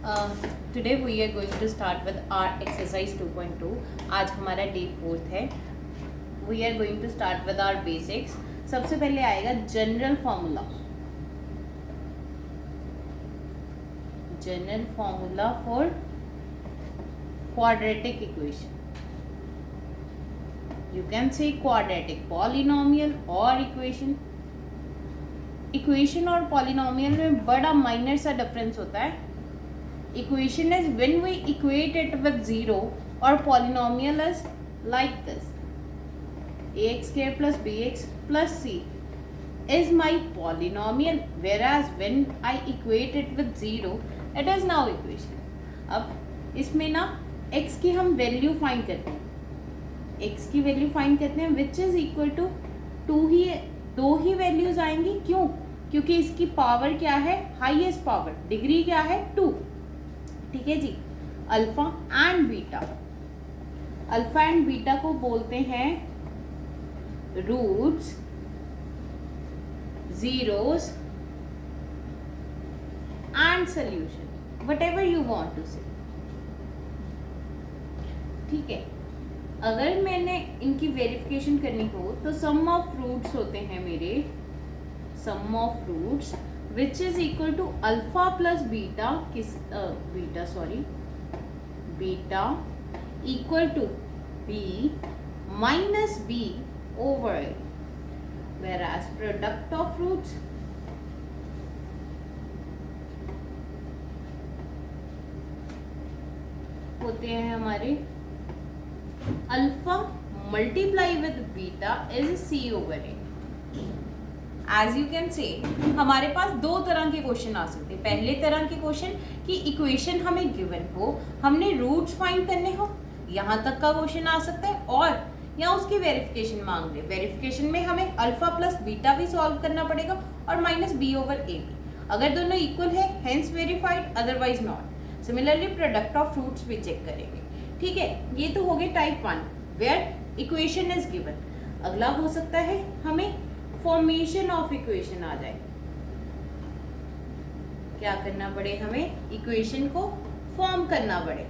Today we are going to start with our exercise 2.2. आज हमारा day 4 है. We are going to start with our basics. सबसे पहले आएगा general formula for quadratic equation. You can say quadratic polynomial और equation और polynomial में बड़ा माइनर सा डिफरेंस होता है. Equation is when we equate it with zero और polynomial is like this. ax² plus bx plus c is my polynomial, whereas when I equate it with zero it is now equation. अब इसमें ना x की हम value find करते हैं. x की value find करते हैं विच इज इक्वल टू दो ही वैल्यूज आएंगी. क्यों? क्योंकि इसकी पावर क्या है, हाईएस्ट पावर, डिग्री क्या है 2. ठीक है जी. अल्फा एंड बीटा को बोलते हैं roots, zeros and solution, whatever you want to say. ठीक है. अगर मैंने इनकी वेरिफिकेशन करनी हो तो सम ऑफ रूट्स होते हैं मेरे, sum of roots which is equal to alpha plus beta beta equal to B minus B over A, whereas product of roots होते हैं हमारे alpha multiply with beta is C over A. As you can say हमारे पास दो तरह के question आ सकते हैं. पहले तरह के क्वेश्चन कि इक्वेशन हमें गिवन हो, हमने रूट्स फाइंड करने हो, यहाँ तक का क्वेश्चन आ सकता है, और या उसकी वेरिफिकेशन मांग रहे. वेरिफिकेशन में हमें अल्फा प्लस बीटा भी सॉल्व करना पड़ेगा और माइनस बी ओवर ए भी. अगर दोनों इक्वल है hence verified, otherwise not. Similarly product of roots भी चेक करेंगे. ठीक है. ये तो हो गए type 1 where equation is given. अगला हो सकता है हमें फॉर्मेशन ऑफ इक्वेशन आ जाए. क्या करना पड़े, हमें इक्वेशन को फॉर्म करना पड़े.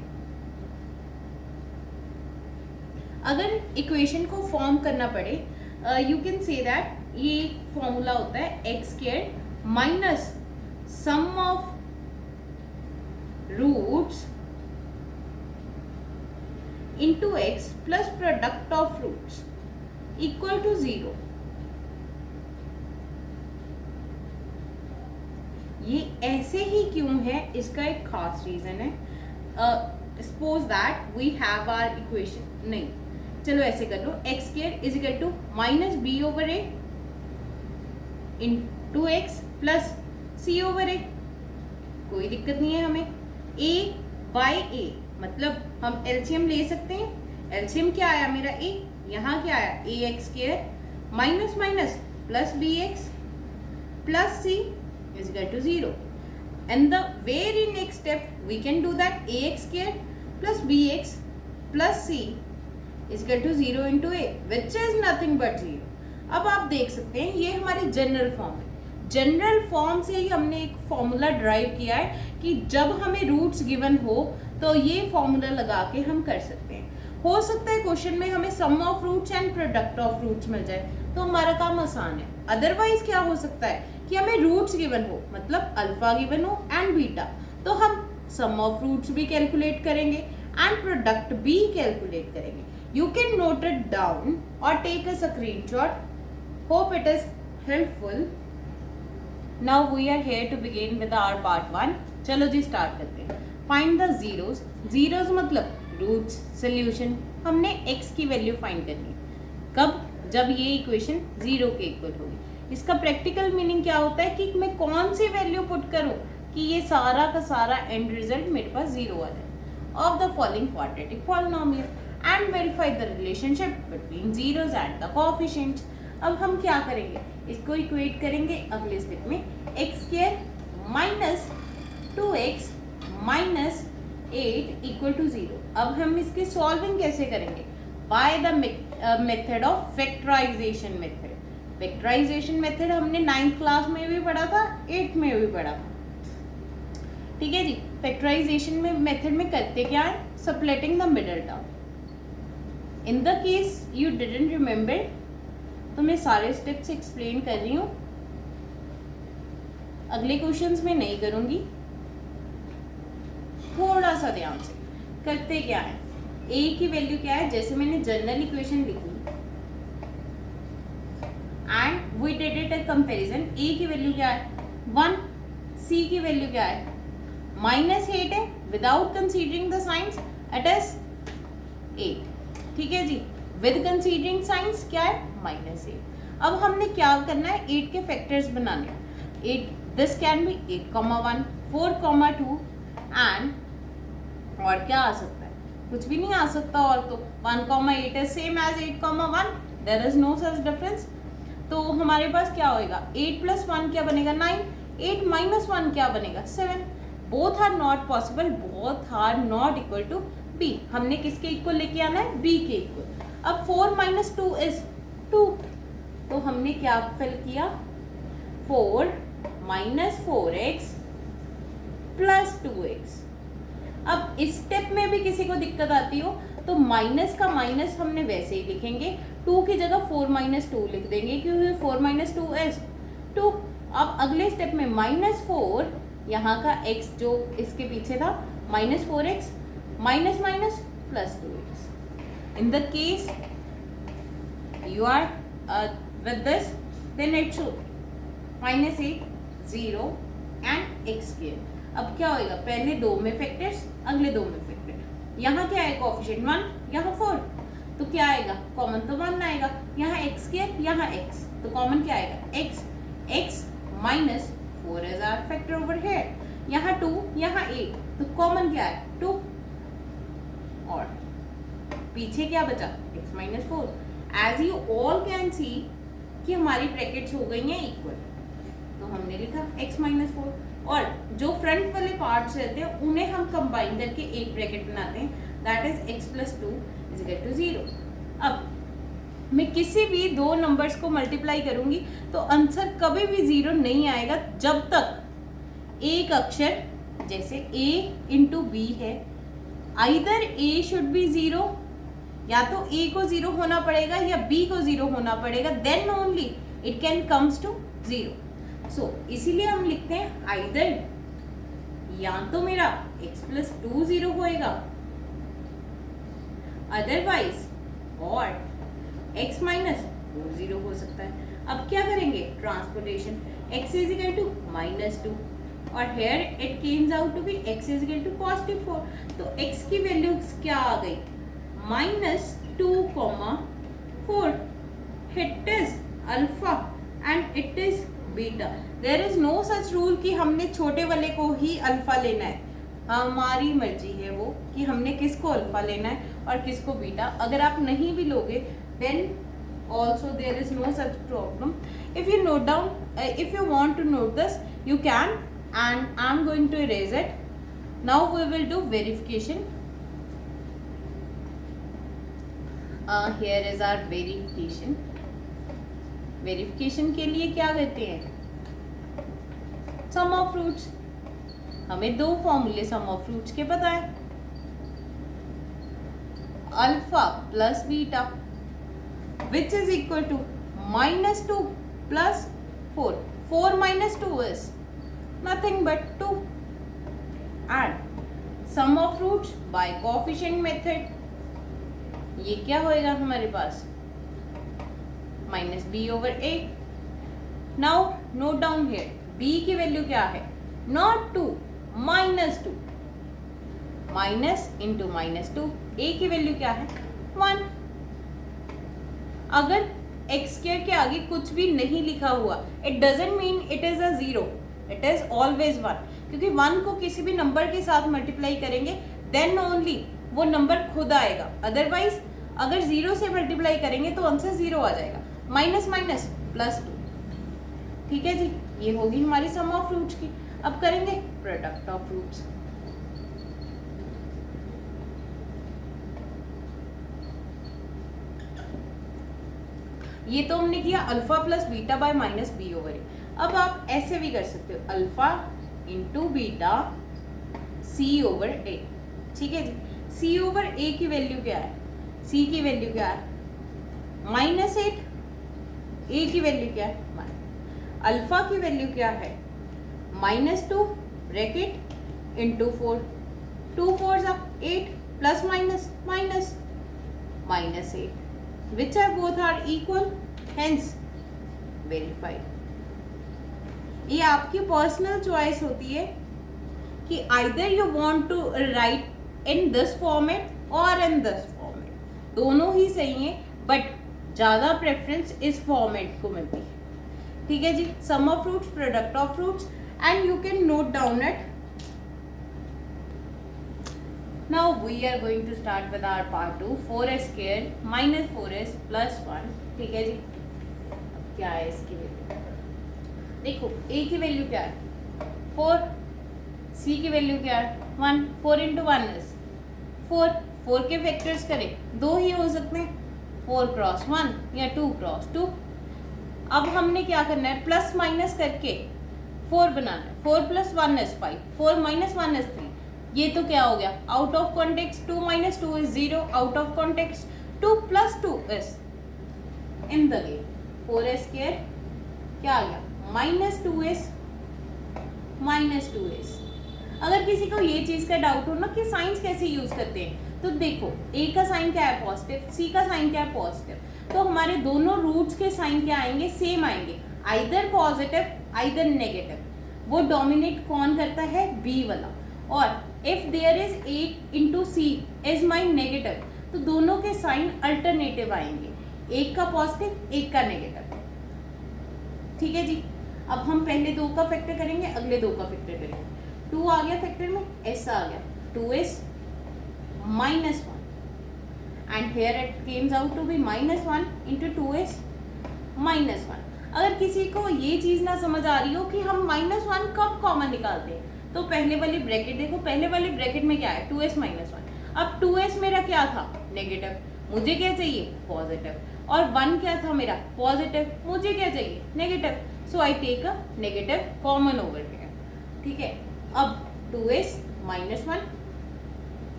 अगर इक्वेशन को फॉर्म करना पड़े, यू कैन से दैट ये फॉर्मूला होता है x² minus sum of roots into x plus product of roots equal to 0. ये ऐसे ही क्यों है, इसका एक खास रीजन है. Suppose that we have our equation, नहीं चलो ऐसे कर लो, x² is equal to minus B over A into x plus C over A. कोई दिक्कत नहीं है हमें. a बाई ए मतलब हम एलसीएम ले सकते हैं. एलसीएम क्या आया मेरा a, यहाँ क्या आया ax² minus minus plus bx plus c is equal to 0. And the very next step we can do that ax² plus bx plus c is equal to 0 into a which is nothing but 0. अब आप देख सकते हैं ये हमारी general form है. General form से ही हमने एक फॉर्मूला ड्राइव किया है कि जब हमें रूट्स गिवन हो तो ये फॉर्मूला लगा के हम कर सकते हैं. हो सकता है क्वेश्चन में हमें sum of roots and product of roots मिल जाए तो हमारा काम आसान है. अदरवाइज क्या हो सकता है कि हमें रूट्स गिवन हो, मतलब अल्फा गिवन हो एंड बीटा, तो हम सम ऑफ रूट्स भी कैलकुलेट करेंगे एंड प्रोडक्ट भी कैलकुलेट करेंगे. You can note it down और take a screenshot. Hope it is helpful. Now we are here to begin with our part 1. चलो जी स्टार्ट करते हैं. Find the zeros. जीरोस मतलब रूट्स, सोल्यूशन. हमने x की वैल्यू फाइंड करनी है. कब? जब ये इक्वेशन 0 के इक्वल होगी. इसका प्रैक्टिकल मीनिंग क्या होता है कि मैं कौन सी वैल्यू पुट करूं कि ये सारा का सारा एंड रिजल्ट मेरे पास 0 आ जाए. Of the following quadratic polynomial and verify the relationship between zeros and the coefficients. अब हम क्या करेंगे, इसको इक्वेट करेंगे अगले स्टेप में. x² minus 2x minus 8 equal to 0. अब हम इसकी सॉल्विंग कैसे करेंगे? By the method of factorisation method. Factorisation method हमने 9th क्लास में भी पढ़ा था, 8th में भी पढ़ा था. ठीक है जी। फैक्टराइजेशन में मेथड में करते क्या है, splitting the middle term. In the case you didn't remember, तो मैं सारे स्टेप्स एक्सप्लेन कर रही हूँ, अगले क्वेश्चंस में नहीं करूंगी। थोड़ा सा ध्यान से करते क्या है, ए की वैल्यू क्या है, जैसे मैंने जनरल इक्वेशन लिखी and we did it a comparison. A की वैल्यू क्या है 1, सी की वैल्यू क्या है -8 है, without considering the science it is 8, ठीक है जी। विद कंसीडरिंग साइंस क्या है -8। अब हमने क्या करना है, 8 के फैक्टर्स बनाने हैं। 8 दिस कैन बी 8,1, 4,2 एंड और क्या आ सकता है, कुछ भी नहीं आ सकता और तो 1,8 is same as 8,1, there is no such difference. तो हमारे पास क्या होएगा, 8 + 1 क्या बनेगा 9, 8 - 1 क्या बनेगा 7। Both are not possible, both are not equal to be. हमने किसके इक्वल लेके आना है, बी के इक्वल। अब 4 - 2 इज 2, तो हमने क्या फिल किया 4 - 4x + 2x। अब इस स्टेप में भी किसी को दिक्कत आती हो तो माइनस का माइनस हमने वैसे ही लिखेंगे, 2 की जगह 4 - 2 लिख देंगे क्योंकि 4 - 2 इज 2। अब अगले स्टेप में -4, यहाँ का x जो इसके पीछे था -4x minus minus +2x। In the case you are with this, then it should -8 0 and x square। अब क्या होएगा, पहले 2 में फैक्टर्स, अगले 2 में फैक्टर। यहाँ क्या है कोएफिशिएंट 1, यहाँ 4, तो क्या आएगा कॉमन, तो 1 आएगा। यहाँ x स्क्वायर, यहाँ x, तो कॉमन क्या आएगा x, x - 4 is our factor over here. यहाँ 2, यहाँ 8, तो कॉमन क्या है 2, और पीछे क्या बचा x - 4। As you all can see कि हमारी ब्रैकेट्स हो गई हैं इक्वल, तो हमने लिखा x - 4, और जो फ्रंट वाले पार्ट्स रहते हैं उन्हें हम कंबाइन करके एक ब्रैकेट बनाते हैं, दैट इज x + 2 = 0। अब मैं किसी भी 2 नंबर्स को मल्टीप्लाई करूंगी तो आंसर कभी भी 0 नहीं आएगा जब तक एक अक्षर, जैसे a × b है, आइदर a शुड बी 0, या तो a को 0 होना पड़ेगा या b को 0 होना पड़ेगा, then only it can comes to 0। So इसीलिए हम लिखते हैं आइदर, या तो मेरा x + 2 0 होएगा, अदरवाइज और x - 4 0 हो सकता है। अब क्या करेंगे ट्रांसपोर्टेशन, x = -2 और here it comes out to be x = +4, तो x की वैल्यू क्या आ गई -2,4। It is alpha and it is beta. There is no such rule कि हमने छोटे वाले को ही अल्फा लेना है, हमारी मर्जी है वो कि हमने किसको अल्फा लेना है और किसको बीटा। अगर आप नहीं भी लोगे then also there is no such problem. If you note down, if you want to note this you can, and I am going to erase it. Now we will do verification. Here is our verification. Verification के लिए क्या करते हैं, सम of fruits. हमें 2 फॉर्मूले सम of fruits के पता है, alpha + beta which is equal to -2 + 4. 4 - 2 is nothing but 2, and sum of fruits by coefficient method, ये क्या होएगा हमारे पास -b/a। now note down here, b की वैल्यू क्या है, not 2, -2, माइनस इंटू -2, a की वैल्यू क्या है 1। अगर x² के आगे कुछ भी नहीं लिखा हुआ, it doesn't mean it is a 0, it is always 1, क्योंकि 1 को किसी भी नंबर के साथ मल्टीप्लाई करेंगे देन ओनली वो नंबर खुद आएगा, अदरवाइज अगर 0 से मल्टीप्लाई करेंगे तो आंसर 0 आ जाएगा, माइनस माइनस +2। ठीक है जी, ये होगी हमारी सम ऑफ फ्रूट्स की। अब करेंगे प्रोडक्ट ऑफ फ्रूट्स। ये तो हमने किया अल्फा + बीटा बाय -b/a। अब आप ऐसे भी कर सकते हो, अल्फा × बीटा सी ओवर ए। ठीक है जी, सी ओवर ए की वैल्यू क्या है, सी की वैल्यू क्या है -8, ए की वैल्यू क्या है 1, अल्फा की वैल्यू क्या है -2 bracket into 4, 2 4 8 plus minus minus -8, which are both are equal, hence verified। ये आपकी पर्सनल चॉइस होती है कि either you want to write in this format और इन दिस फॉर्मेट, दोनों ही सही है, बट ज़्यादा प्रेफरेंस इस फॉर्मेट को मिलती है। ठीक है जी, sum of roots, product of roots, and you can note down it. Now we are going to start with our part 2, 4s square minus 4s plus 1। ठीक है जी, अब क्या है इसकी वैल्यू, देखो a की वैल्यू क्या है 4, c की वैल्यू क्या है 1, 4 इंटू 1 इज 4, 4 के फैक्टर्स करें दो ही हो सकते हैं, 4 क्रॉस 1 या 2 क्रॉस 2। अब हमने क्या करना है, प्लस माइनस करके 4 बनाना है, 4 प्लस 1 इज 5, 4 माइनस 1 इज 3। ये तो क्या हो गया, out of context 2 minus 2 is 0, out of context 2 plus 2 is in the game 4s square क्या आ गया -2s। अगर किसी को ये चीज का डाउट हो ना कि साइंस कैसे यूज करते हैं, तो देखो a का साइन क्या है पॉजिटिव, c का साइन क्या है पॉजिटिव, तो हमारे दोनों रूट्स के साइन क्या आएंगे, सेम आएंगे, आइदर पॉजिटिव आइदर नेगेटिव। वो डोमिनेट कौन करता है, b वाला। और if there is a into c is my negative, तो दोनों के साइन अल्टरनेटिव आएंगे, एक का पॉजिटिव एक का नेगेटिव। ठीक है जी, अब हम पहले 2 का फैक्टर करेंगे, अगले 2 का फैक्टर करेंगे। 2 आ गया फैक्टर में, s आ गया 2s -1 and here it comes out to be -1 into 2s -1। अगर किसी को ये चीज ना समझ आ रही हो कि हम -1 कब कॉमन निकालते हैं, तो पहले वाली ब्रैकेट देखो, पहले वाली ब्रैकेट में क्या है 2s -1। अब 2s मेरा क्या था नेगेटिव, मुझे क्या चाहिए पॉजिटिव, और 1 क्या था मेरा पॉजिटिव, मुझे क्या चाहिए negative, so I take a negative common over here. ठीक है, अब 2s -1,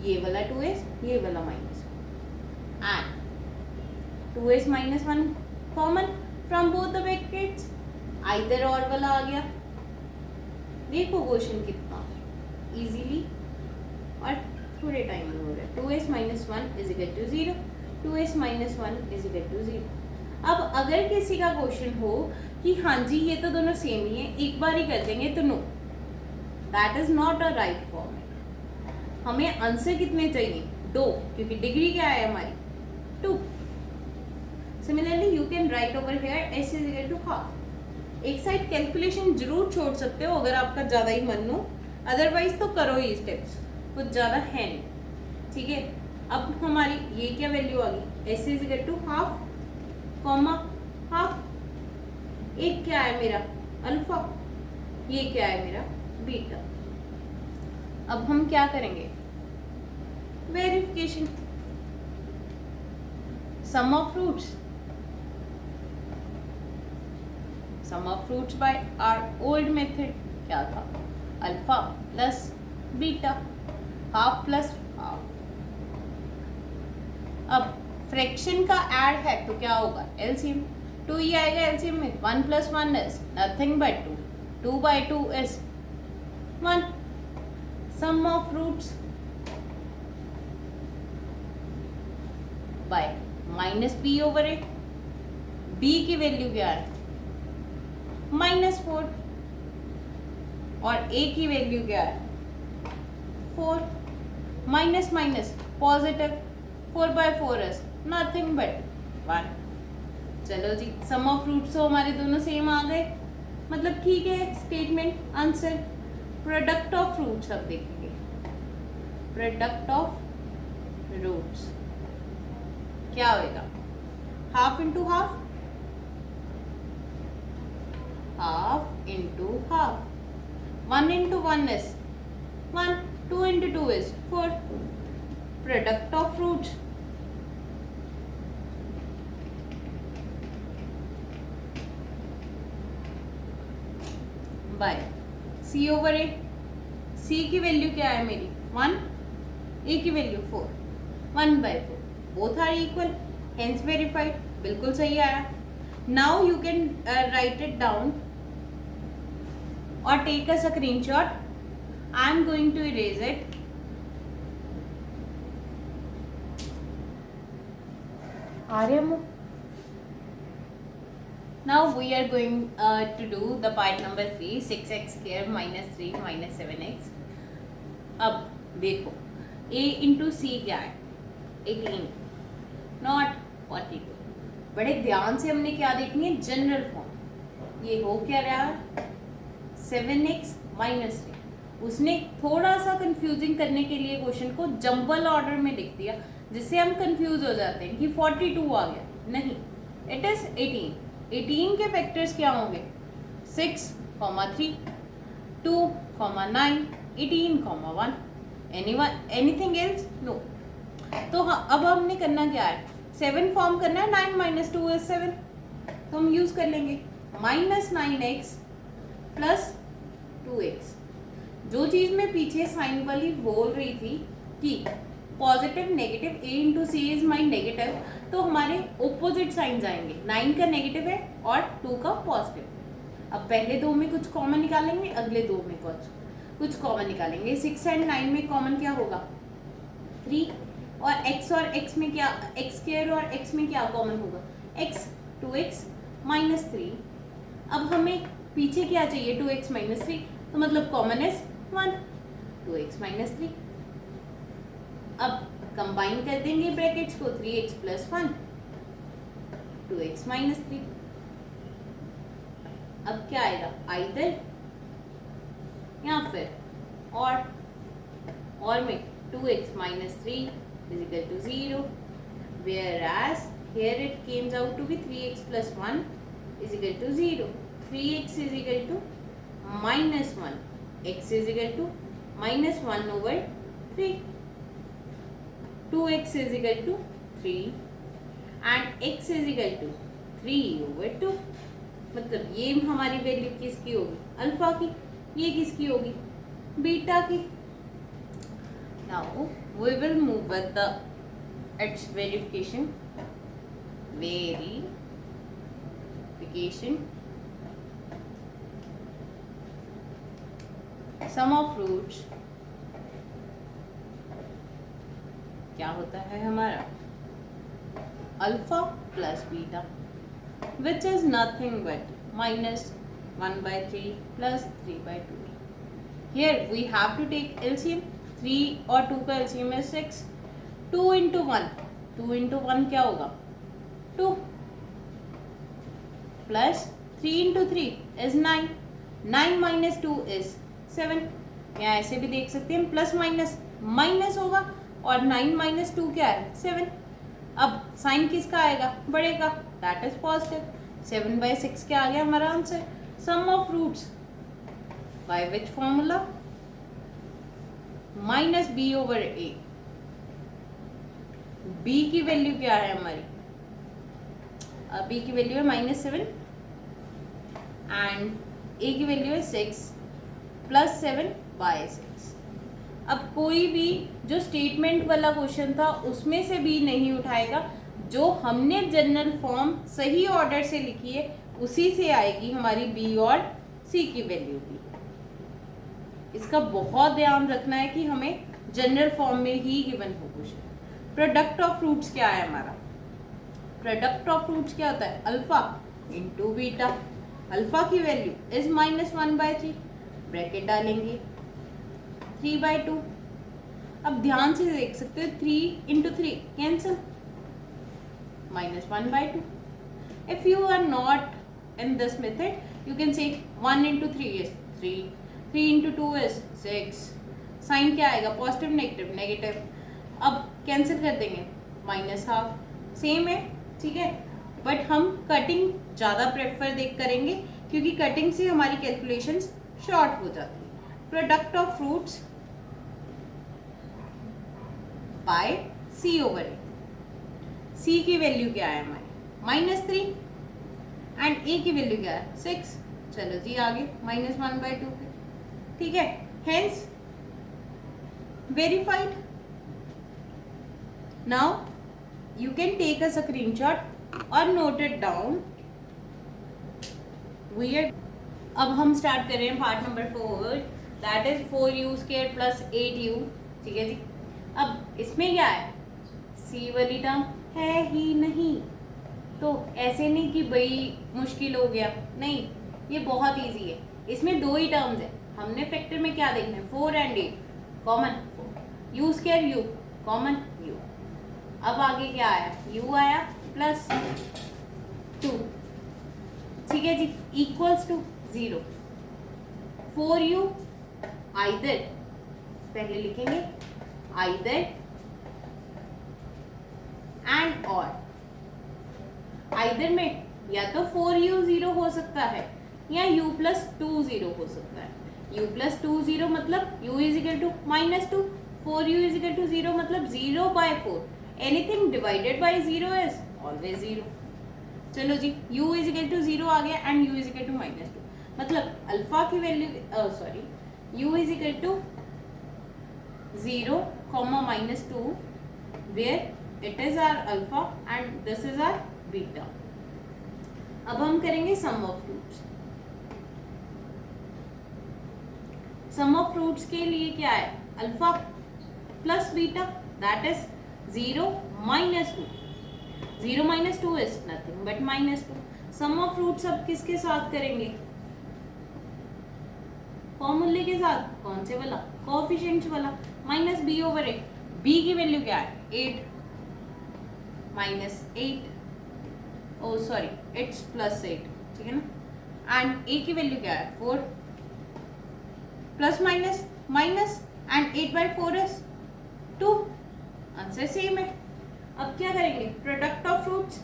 ये वाला 2s ये वाला -1 and 2s -1 common from both the brackets, either और वाला आ गया। देखो क्वेश्चन कितना इजीली और थोड़े टाइम में हो रहा है। 2s -1 is equal to 0, 2s -1 is equal to 0। अब अगर किसी का क्वेश्चन हो कि हाँ जी ये तो दोनों सेम ही है, एक बार ही कर देंगे, तो no, that is not a right format. हमें आंसर कितने चाहिए 2, क्योंकि डिग्री क्या है हमारी 2। Similarly you can write over here s is equal to half. एक साइड कैलकुलेशन जरूर छोड़ सकते हो अगर आपका ज़्यादा ही मन हो, अदरवाइज तो करो ही स्टेप्स, कुछ ज़्यादा है नहीं। ठीक है, अब हमारी ये क्या वैल्यू आ गई, s is equal to half comma half. एक क्या है मेरा अल्फा, ये क्या है मेरा बीटा। अब हम क्या करेंगे, verification, sum of roots, sum of roots by our old method क्या था, alpha plus beta, half plus half. अब फ्रैक्शन का ऐड है तो क्या होगा, एलसीएम 2 ही आएगा एलसीएम में, 1 + 1 is nothing but 2, 2/2 is 1। Sum of roots by -p/a, b की वैल्यू क्या है -4 और a की वैल्यू क्या है 4, minus minus positive, 4/4 is nothing but 1। चलो जी, सम ऑफ फ्रूट्स तो हमारे दोनों सेम आ गए, मतलब ठीक है statement answer. Product of fruits अब देखेंगे, प्रोडक्ट ऑफ फ्रूट्स क्या होएगा, half into half, half into half, 1 into 1 is 1, 2 into 2 is 4। Product of roots bye c/a, c सी की वैल्यू क्या है मेरी 1, ए की value 4, 1/4, both are equal, hence verified, बिल्कुल सही आया. Now you can right it down or take a screenshot. I am going to erase it. Aryamu. Now we are going to do the part number 3, 6x square minus 3 minus 7x. अब देखो a into c क्या है 18 not 42. बड़े ध्यान से हमने क्या देखनी है जनरल फॉर्म. ये हो क्या रहा है 7x माइनस 3. उसने थोड़ा सा कंफ्यूजिंग करने के लिए क्वेश्चन को जंबल ऑर्डर में लिख दिया जिससे हम कंफ्यूज हो जाते हैं कि 42 आ गया. नहीं, इट इज 18. 18 के फैक्टर्स क्या होंगे 6, 3, 2, 9, 18, 1. Anything else no. तो अब हमने करना क्या है 7 फॉर्म करना है. 9 माइनस 2 इज 7. तो हम यूज कर लेंगे माइनस 9x प्लस 2x. जो चीज मैं पीछे साइन वाली बोल रही थी कि positive negative a into c is my negative, तो हमारे ओपोजिट साइंस आएंगे. 9 का नेगेटिव है और 2 का पॉजिटिव. अब पहले दो में कुछ कॉमन निकालेंगे, अगले दो में कुछ कॉमन निकालेंगे. 6 एंड 9 में कॉमन क्या होगा 3. और x में क्या x स्क्वायर और x में क्या कॉमन होगा x. 2x minus 3. अब हमें पीछे क्या चाहिए 2x माइनस 3, तो मतलब कॉमन इज 1. 2x minus 3. अब कंबाइन कर देंगे ब्रैकेट्स को 3x प्लस 1, 2x माइनस 3. अब क्या आएगा आइदर या फिर और में 2x minus 3 is equal to 0, whereas here it came out to be 3x plus 1 is equal to 0. 3x is equal to minus 1, x is equal to minus 1 over 3, 2x is equal to 3 and x is equal to 3 over 2. मतलब ये हमारी value किसकी होगी alpha की, ये किसकी होगी beta की. Now we will move with the its verification. Sum of roots क्या होता है हमारा alpha plus beta which is nothing but -1/3 plus 3/2. Here we have to take LCM. 3 और 2 का एलसीएम है 6. 2 इंटू 1, 2 इंटू 1 क्या होगा 2 plus 3 into 3 is 9. 9 minus 2 is 7. या ऐसे भी देख सकते हैं प्लस माइनस होगा और 9 माइनस 2 क्या है 7. अब साइन किसका आएगा बड़े का, दैट इज पॉजिटिव. 7/6 क्या आ गया हमारा answer. Sum of roots by which formula minus B over a. B की वैल्यू क्या है हमारी बी की वैल्यू है -7 एंड ए की वैल्यू है 6 प्लस 7/6. अब कोई भी जो स्टेटमेंट वाला क्वेश्चन था उसमें से बी नहीं उठाएगा. जो हमने जनरल फॉर्म सही ऑर्डर से लिखी है उसी से आएगी हमारी बी और सी की वैल्यू भी. इसका बहुत ध्यान रखना है कि हमें जनरल फॉर्म में ही गिवन हो क्वेश्चन. प्रोडक्ट ऑफ फ्रूट्स क्या है हमारा, प्रोडक्ट ऑफ फ्रूट्स क्या होता है अल्फा इंटू बीटा. अल्फा की वैल्यू इज -1/3, ब्रैकेट डालेंगे 3/2. अब ध्यान से देख सकते हो 3 into 3 cancel, -1/2. If you are not in this method you can say 1 into 3 is 3, 3 into 2 is 6. Sign क्या आएगा पॉजिटिव नेगेटिव. अब कैंसिल कर देंगे -12. सेम है ठीक है, बट हम कटिंग ज़्यादा प्रेफर करेंगे क्योंकि कटिंग से हमारी कैलकुलेशंस शॉर्ट हो जाती है. Product of roots by C over A. C की वैल्यू क्या है हमारी -3 एंड ए की वैल्यू क्या है 6. चलो जी आगे -1/2 पे ठीक है. Hence verified. Now you can take a screenshot or note it down. अब हम स्टार्ट कर रहे हैं part number 4, that is 4u square plus 8u. ठीक है जी. अब इसमें क्या है, c वाली टर्म है ही नहीं, तो ऐसे नहीं कि भाई मुश्किल हो गया, नहीं, ये बहुत इजी है. इसमें दो ही टर्म्स है, हमने फैक्टर में क्या देखना है, 4 and 8 common, u square u common u. अब आगे क्या आया, u आया प्लस 2. ठीक है जी, इक्वल्स टू 0. 4u आइदर, पहले लिखेंगे आइदर एंड और. आइदर में या तो 4u 0 हो सकता है या u प्लस 2 0 हो सकता है. u प्लस 2 0 मतलब u is equal to -2. 4u is equal to 0 मतलब 0/4. Anything divided by 0 is always 0. चलो जी, u इज इक्वल टू 0 आ गया and u is equal to -2. मतलब अल्फा की value u is equal to 0, -2 where it is our alpha and this is our beta. अब हम करेंगे sum of roots. Sum of roots के लिए क्या है, alpha plus beta that is 0 -2. 0 -2 is nothing but -2. Sum of roots अब किसके साथ करेंगे, फॉर्मूले के साथ. कौन से वाला, कोएफिशिएंट्स वाला. -b/8. b की वैल्यू क्या है, 8 -8, ओ सॉरी इट्स +8. ठीक है ना. एंड a की वैल्यू क्या है, 4 plus minus and 8/4 is 2. Answer same है. अब क्या करेंगे, product of roots.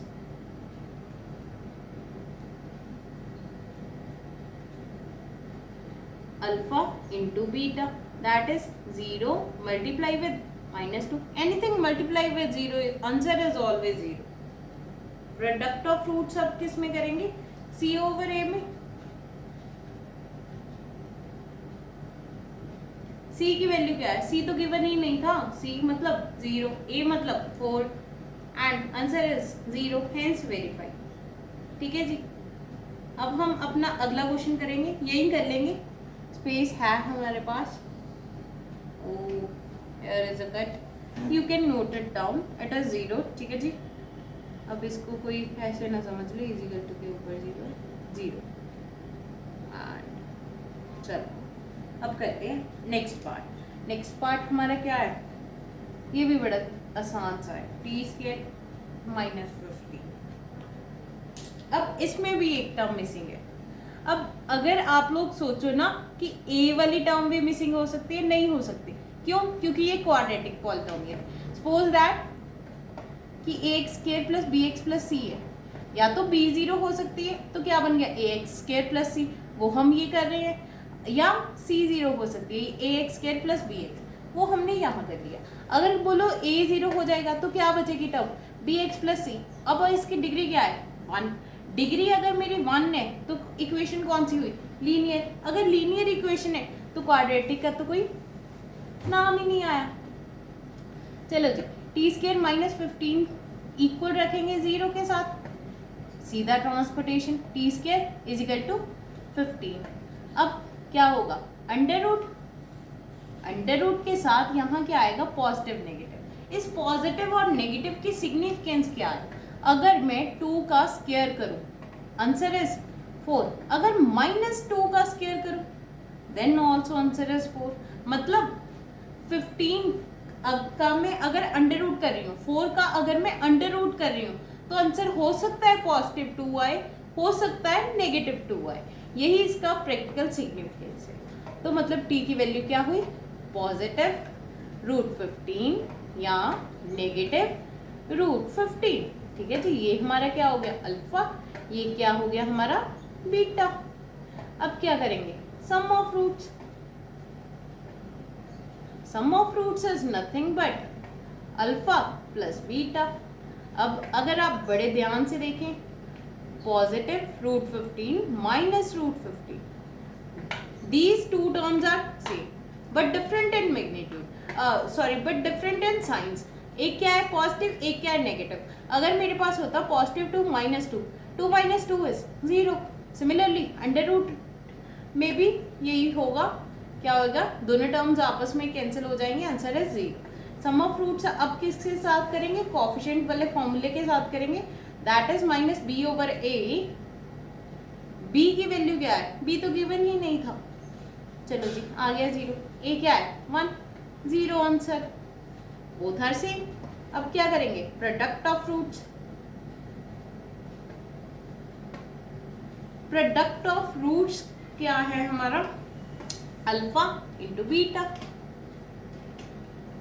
Alpha into beta that is 0 multiply with -2. Anything multiply with 0, answer is always 0. Product of roots अब किस में करेंगे, c/a में. c की वैल्यू क्या है, c तो गिवन ही नहीं था. c मतलब 0, a मतलब 4 and answer is 0, hence verified. ठीक है जी. अब हम अपना अगला क्वेश्चन करेंगे, यही कर लेंगे, स्पेस है हमारे पास. Oh here is a cut, you can note it down, it is 0. ठीक है जी. अब इसको कोई ऐसे ना समझ ले, इजिकल टू के ऊपर 0 एंड चलो अब करते हैं नेक्स्ट पार्ट. नेक्स्ट पार्ट हमारा क्या है, ये भी बड़ा आसान सा है, t² -50. अब इसमें भी एक टर्म मिसिंग है. अब अगर आप लोग सोचो ना कि a वाली टर्म भी मिसिंग हो सकती है, नहीं हो सकती. क्यों, क्योंकि ये क्वाड्रेटिक पॉलिनोमियल. सपोज दैट कि ax² + bx + c है, या तो b 0 हो सकती है, तो क्या बन गया ax² + c, वो हम ये कर रहे हैं. या c 0 हो सकती है, ax² + bx, वो हमने यहाँ कर दिया. अगर बोलो a 0 हो जाएगा तो क्या बचेगी टर्म, bx + c. अब इसकी डिग्री क्या है, 1. डिग्री अगर मेरी 1 है तो इक्वेशन कौन सी हुई, लीनियर. अगर लीनियर इक्वेशन है तो क्वाड्रेटिक का तो कोई नाम ही नहीं आया. चलो जी, t² -15 इक्वल रखेंगे 0 के साथ, सीधा ट्रांसपोर्टेशन, t² = 15. अब क्या होगा, अंडर रूट के साथ यहाँ क्या आएगा, पॉजिटिव नेगेटिव. इस पॉजिटिव और नेगेटिव की सिग्निफिकेंस क्या है, अगर मैं 2 का स्क्वायर करूं आंसर इज 4. अगर -2 का स्क्वायर करूं देन ऑल्सो आंसर इज 4. मतलब 15 का मैं अगर अंडर रूट कर रही हूँ, 4 का अगर मैं अंडर रूट कर रही हूँ, तो आंसर हो सकता है +2 आए, हो सकता है -2 आए. यही इसका प्रैक्टिकल सिग्निफिकेंस है. तो मतलब t की वैल्यू क्या हुई, +√15 या -√15. ठीक है जी. ये हमारा क्या हो गया, अल्फा. ये क्या हो गया हमारा, बीटा. अब क्या करेंगे, sum of roots. Sum of roots is nothing but alpha plus beta. अब अगर आप बड़े ध्यान से देखें, +√15 -√15, these two terms are same. But different in magnitude, sorry but different in science. एक क्या है पॉजिटिव, एक क्या है नेगेटिव। अगर मेरे पास होता positive 2 minus 2, 2 minus 2 is 0। Similarly under root में भी यही होगा, क्या होगा, दोनों टर्म्स आपस में कैंसिल हो जाएंगे, आंसर है 0। सम ऑफ रूट्स अब किसके साथ करेंगे, कोएफिशिएंट वाले फॉर्मूले के साथ करेंगे, that is minus B over a. B की वैल्यू क्या है, बी तो गिवन ही नहीं था, चलो जी आ गया 0। ए क्या है 1, 0 आंसर, बोथ आर सेम। अब क्या करेंगे, product of roots, product of roots क्या है हमारा, alpha into beta,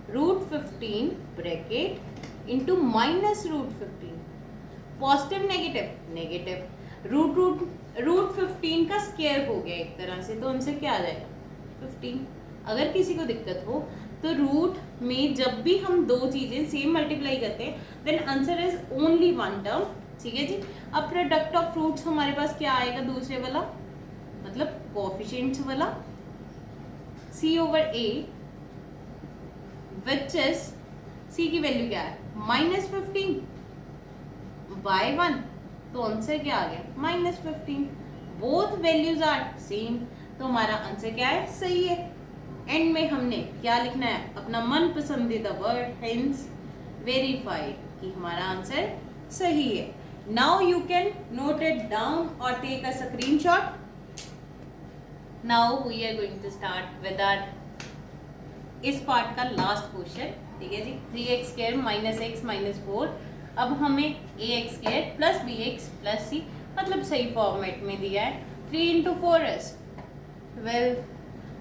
root 15 bracket into minus root 15, positive negative negative, root 15 का स्क्वायर हो गया एक तरह से, तो आंसर क्या आ जाएगा 15। अगर किसी को दिक्कत हो तो रूट में जब भी हम दो चीजें सेम मल्टीप्लाई करते हैं then answer is only one term, ठीक है जी। अब प्रोडक्ट ऑफ फ्रूट्स हमारे पास क्या आएगा, दूसरे वाला मतलब कोएफिशिएंट्स वाला, c over a which is, c की वैल्यू क्या है -15 बाय 1, तो आंसर क्या आ गया -15। बोथ वैल्यूज आर सेम, तो हमारा आंसर क्या है, सही है। एंड में हमने क्या लिखना है, अपना मन पसंदीदा वर्ड, हेंस वेरीफाइड, कि हमारा आंसर सही है। Now you can note it down और take a screenshot. Now we are going to start with our इस पार्ट का लास्ट क्वेश्चन, ठीक है जी। 3x square minus X minus 4, अब हमें ax square plus bx plus c, मतलब सही फॉर्मेट में दिया है। 3 इंटू 4 इज 12।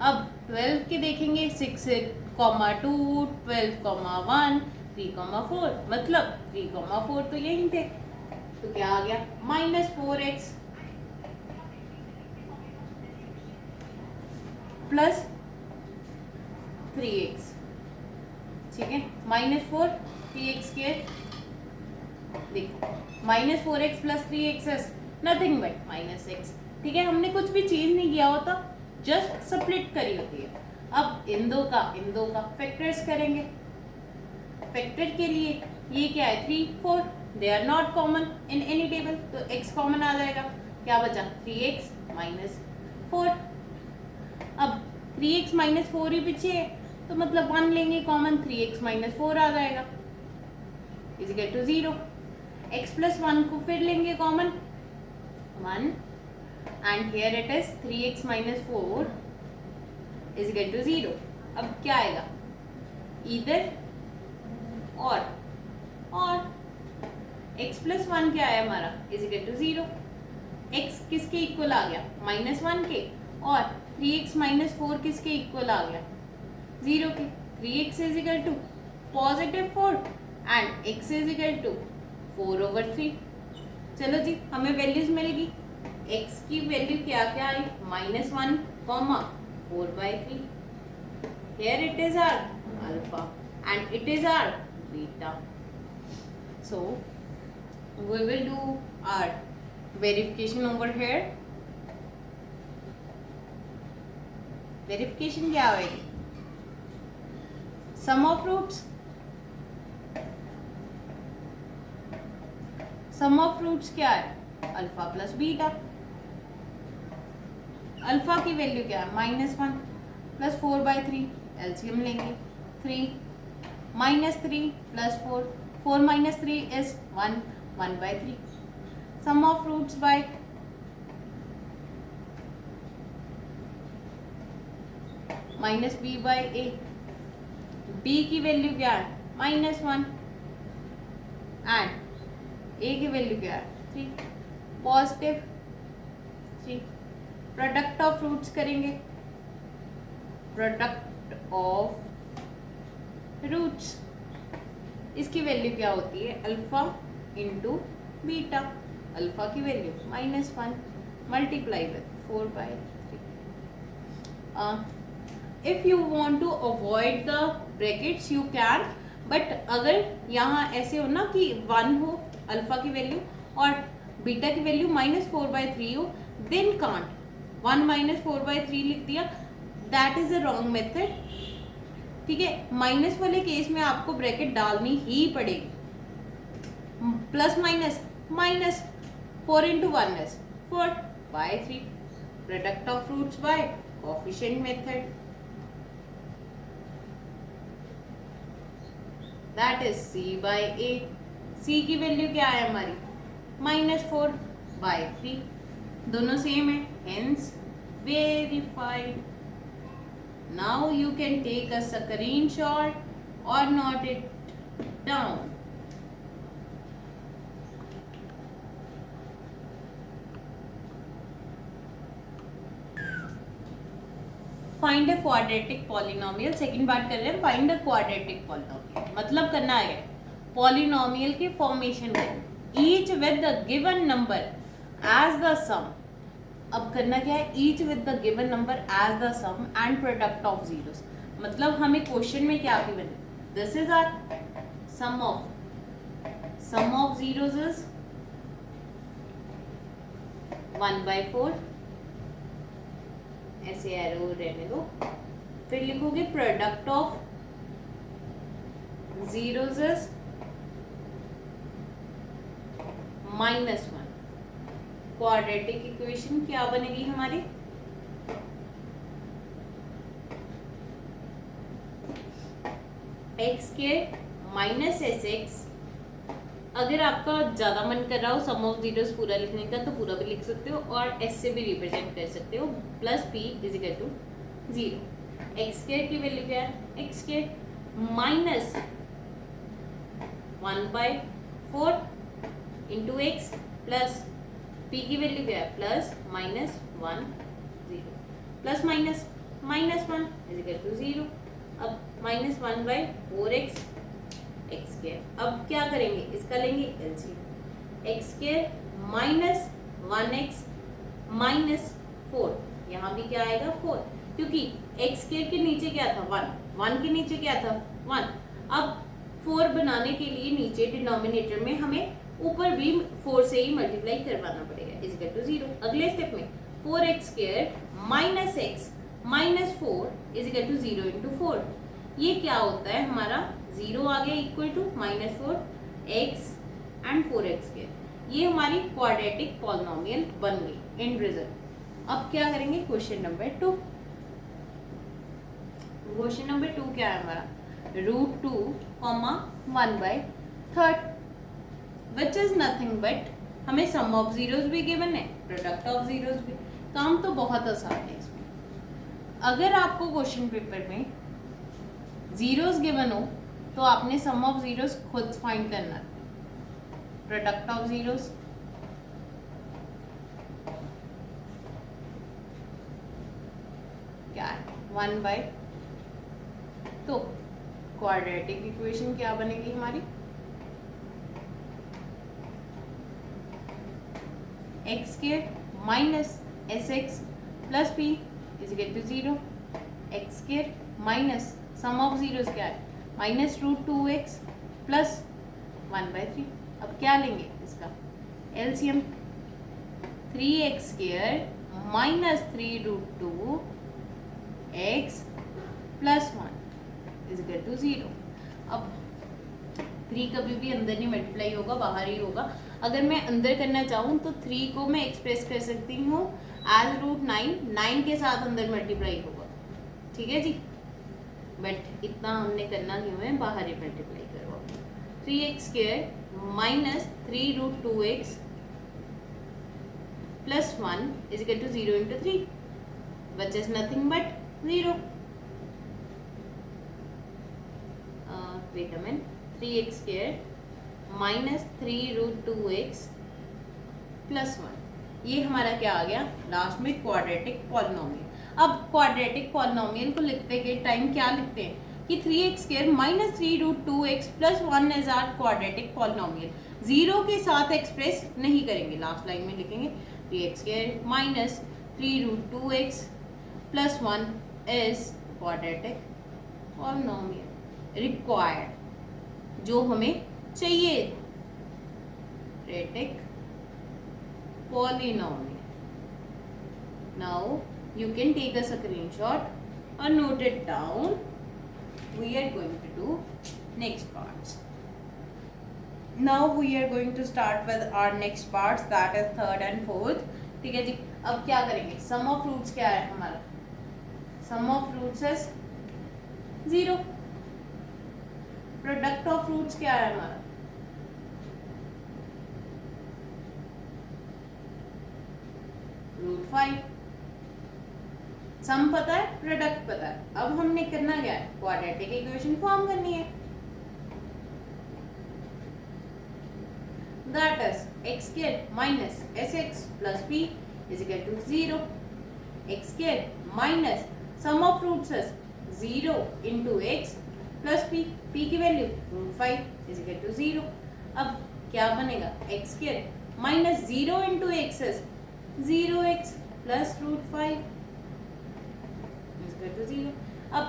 अब 12 के देखेंगे 6, 2, 12, 1, 3, 4, मतलब 3, 4 तो यही थे, तो क्या आ गया -4x प्लस 3x, ठीक है, -4 3x के, देखो -4x plus 3x is nothing but -x, ठीक है। हमने कुछ भी चेंज नहीं किया होता, जस्ट स्प्लिट करी होती है। अब इन दो का फैक्टर्स करेंगे। फैक्टर के लिए ये क्या है 3, 4, they are not common in any table, तो x कॉमन आ जाएगा, क्या बचा 3x माइनस 4। अब 3x माइनस 4 ही पीछे है, तो मतलब 1 लेंगे कॉमन, 3x माइनस 4 आ जाएगा is equal to 0। x plus 1 को फिर लेंगे common 1, and here it is 3x minus 4 is equal to 0। अब क्या आएगा, either और x plus 1 क्या है हमारा is equal to 0। x किसके इक्वल आ गया -1 के, और 3x minus 4 किसके इक्वल आ गया 0 के। 3x is equal to positive 4 and x is equal to 4 over 3। चलो जी हमें वैल्यूज मिल गई। x की वैल्यू क्या क्या आई -1, 4/3, here it is our alpha and it is our beta, so we will do our verification over here। verification क्या होगी, sum of roots, sum of roots क्या है अल्फा प्लस बीटा। अल्फा की value क्या है -1 plus 4/3, LCM लेंगे 3, -3 plus 4, 4 minus 3 is 1, 1/3। Sum of roots by -b/a, b की value क्या है -1 एंड a की वैल्यू क्या है 3, पॉजिटिव 3। प्रोडक्ट ऑफ रूट्स करेंगे, प्रोडक्ट ऑफ रूट्स, इसकी वैल्यू क्या होती है अल्फा इंटू बीटा। अल्फा की value -1 multiply with 4/3। If you want to avoid the brackets you can, but अगर यहाँ ऐसे हो ना कि 1 हो अल्फा की वैल्यू और बीटा की वैल्यू -4/3 हो, देन कांट 1 - 4/3 लिख दिया, that is a wrong method. ठीक है, माइनस वाले केस में आपको ब्रैकेट डालनी ही पड़ेगी। Plus minus minus, 4 into 1 is 4 by 3, product of roots by coefficient method, that is c by a। c की वैल्यू क्या है हमारी -4 by 3, दोनों सेम है, hence verified। now you can take a screenshot or note it down। Find a quadratic polynomial, second part कर रहे हैं। Find a quadratic polynomial मतलब करना है पॉलिनोमियल की फॉर्मेशन करनी, each with the given number as the sum. अब करना क्या है, each with the given number as the sum and product of zeros. मतलब हमें क्वेश्चन में क्या गिवन है, this is our sum of zeros is 1/4, ऐसे एरो रहने दो, फिर लिखोगे product of zeros is -1। Quadratic equation क्या बनेगी हमारी, x² माइनस SX। अगर आपका ज्यादा मन कर रहा हो सम ऑफ जीरोस पूरा लिखने का तो पूरा भी लिख सकते हो और s से भी रिप्रेजेंट कर सकते हो, plus p is equal to 0। x² की वैल्यू क्या है, x² minus 1/4 into x plus p की वैल्यू क्या है, plus -1 0, plus minus -1 is equal to 0। अब -1/4x x²। अब क्या करेंगे, इसका लेंगे LCM, x² minus 1x minus 4, यहाँ भी क्या आएगा 4, क्योंकि x² के नीचे क्या था 1 के नीचे क्या था 1। अब 4 बनाने के लिए नीचे डिनोमिनेटर में हमें ऊपर भी 4 से ही मल्टीप्लाई करवाना पड़ेगा, इज इक्वल टू 0। अगले स्टेप में 4x² minus x minus 4 is equal to 0 into 4। ये क्या होता है हमारा 0 आ गया equal to -4x and 4x²। ये हमारी क्वाड्रेटिक पॉलिनोमियल बन गई एंड रिजल्ट। अब क्या करेंगे, क्वेश्चन नंबर 2। क्वेश्चन नंबर 2 क्या है हमारा, √2, 1/3 विच इज नथिंग बट, हमें सम ऑफ जीरोस भी गिवन है, प्रोडक्ट ऑफ जीरोस भी। काम तो बहुत आसान है इसमें। अगर आपको क्वेश्चन पेपर में जीरोस गिवन हो तो आपने सम ऑफ जीरोस खुद फाइंड करना है, प्रोडक्ट ऑफ जीरोस क्या है 1/, तो क्वाड्रेटिक इक्वेशन क्या बनेगी हमारी, x² minus SX plus p is equal to 0। x² minus sum of zeros क्या है, -√2x प्लस 1/3। अब क्या लेंगे इसका LCM, 3x² minus 3√2x plus 1 is equal to 0। अब 3 कभी भी अंदर नहीं मल्टीप्लाई होगा, बाहर ही होगा। अगर मैं अंदर करना चाहूँ तो 3 को मैं एक्सप्रेस कर सकती हूँ एज √9, 9 के साथ अंदर मल्टीप्लाई होगा, ठीक है जी। बट इतना हमने करना क्यों है, बाहर ही मल्टीप्लाई करो। 3x² minus 3√2x plus 1 is equal to 0 into 3 which is nothing but 0। Wait a minute, 3x² minus 3√2x plus 1, ये हमारा क्या आ गया लास्ट में, क्वाड्रेटिक पॉलिनोमियल। अब क्वाड्रेटिक पॉलिनोमियल को लिखते के टाइम क्या लिखते हैं कि 3x² minus 3√2x plus 1 is our quadratic polynomial. 0 के साथ एक्सप्रेस नहीं करेंगे, लास्ट लाइन में लिखेंगे 3x² minus 3√2x plus 1 is quadratic polynomial required, जो हमें चाहिए quadratic polynomial. Now you can take a screenshot or note it down. We are going to do next parts. Now we are going to start with our next parts, that is third and fourth. ठीक है जी. अब क्या करेंगे? Sum of roots क्या है हमारा? Sum of roots is 0. Product of roots क्या है हमारा? √5. सम पता है, प्रोडक्ट पता है. अब हमने करना क्या है? क्वाड्रेटिक इक्वेशन फॉर्म करनी है. That is x square minus sx plus p is equal to 0. X square minus sum of roots is 0 into x plus p. p की वैल्यू √5 is equal to 0. अब क्या बनेगा? x square minus 0 into x is 0x plus √5 is equal to 0. अब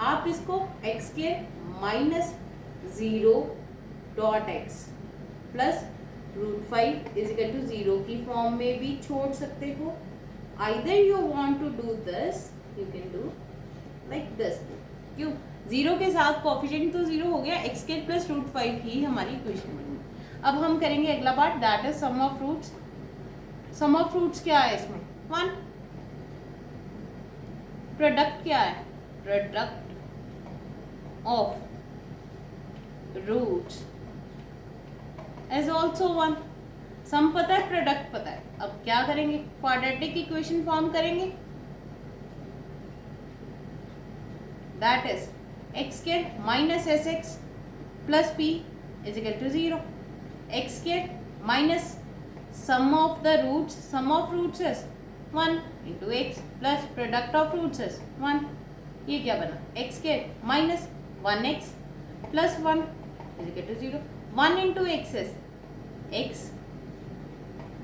आप इसको x square minus 0 dot x plus √5 is equal to 0 की form में भी छोड़ सकते हो. Either you want to do this, you can do like this. क्यों? 0 के साथ कोफिशिएंट तो 0 हो गया, x स्क्वायर प्लस √5 ही हमारी इक्वेशन बनी. अब हम करेंगे अगला part, that is sum of roots. Sum of roots क्या है इसमें? 1. प्रोडक्ट क्या है? Product of roots is also 1. Sum पता है, प्रोडक्ट पता है. अब क्या करेंगे? क्वाड्रेटिक इक्वेशन फॉर्म करेंगे. That is x square minus sx plus p is equal to 0. x square minus sum of the roots, sum of roots is 1 into x plus product of roots is 1. ये क्या बना? x square minus 1x plus 1 is equal to 0. 1 into x is x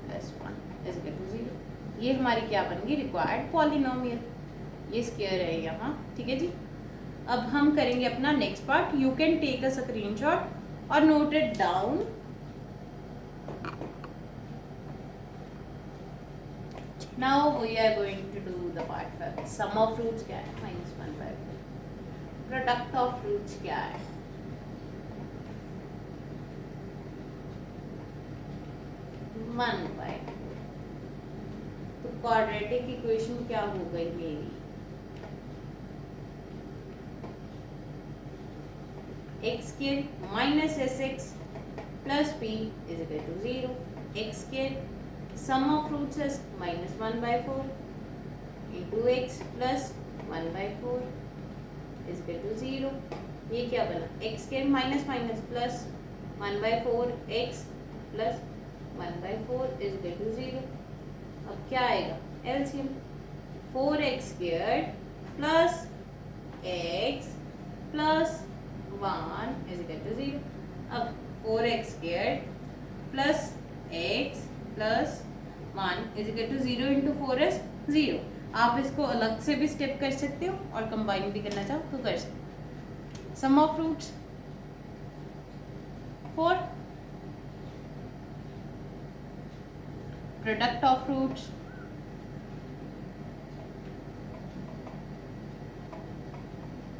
plus 1 is equal to 0. ये हमारी क्या बन गई? Required polynomial. ये square है यहाँ. ठीक है जी. अब हम करेंगे अपना next part. You can take a screenshot और note it down. Now we are going to do the part 5. Sum of roots क्या है? -1/4. प्रोडक्ट ऑफ रूट्स क्या है? 1/4. तो क्वाड्रेटिक इक्वेशन क्या हो गई मेरी? x square minus sx plus p is equal to 0. x square sum of roots is -1/4 into x plus 1/4 is equal to 0. ये क्या बना? x square minus minus plus 1/4 x plus 1/4 is equal to 0. अब क्या आएगा? LCM 4x squared plus x plus 1 is equal to 0. अब 4x squared plus x plus 1 is equal to 0 into 4 is 0. आप इसको अलग से भी स्टेप कर सकते हो और कंबाइन भी करना चाहो तो कर सकते हो. सम of roots 4. Product of roots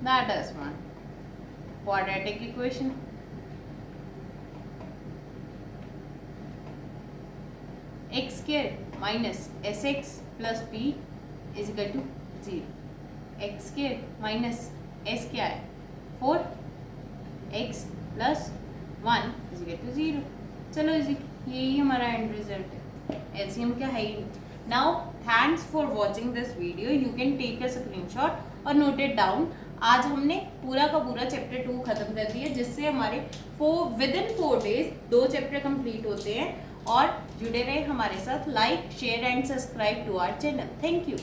that is 1. Quadratic equation x square minus sx plus p is equal to 0. x square minus s क्या है? 4x plus 1 is equal to 0. चलो जी, यही हमारा एंड रिजल्ट है. एलसीएम क्या है ही. Now thanks for watching this video. You can take a screenshot और नोट इट डाउन. आज हमने पूरा का पूरा चैप्टर 2 खत्म कर दिया, जिससे हमारे विदिन 4 days 2 चैप्टर कंप्लीट होते हैं. और जुड़े रहे हमारे साथ. Like share and subscribe to our channel. Thank you.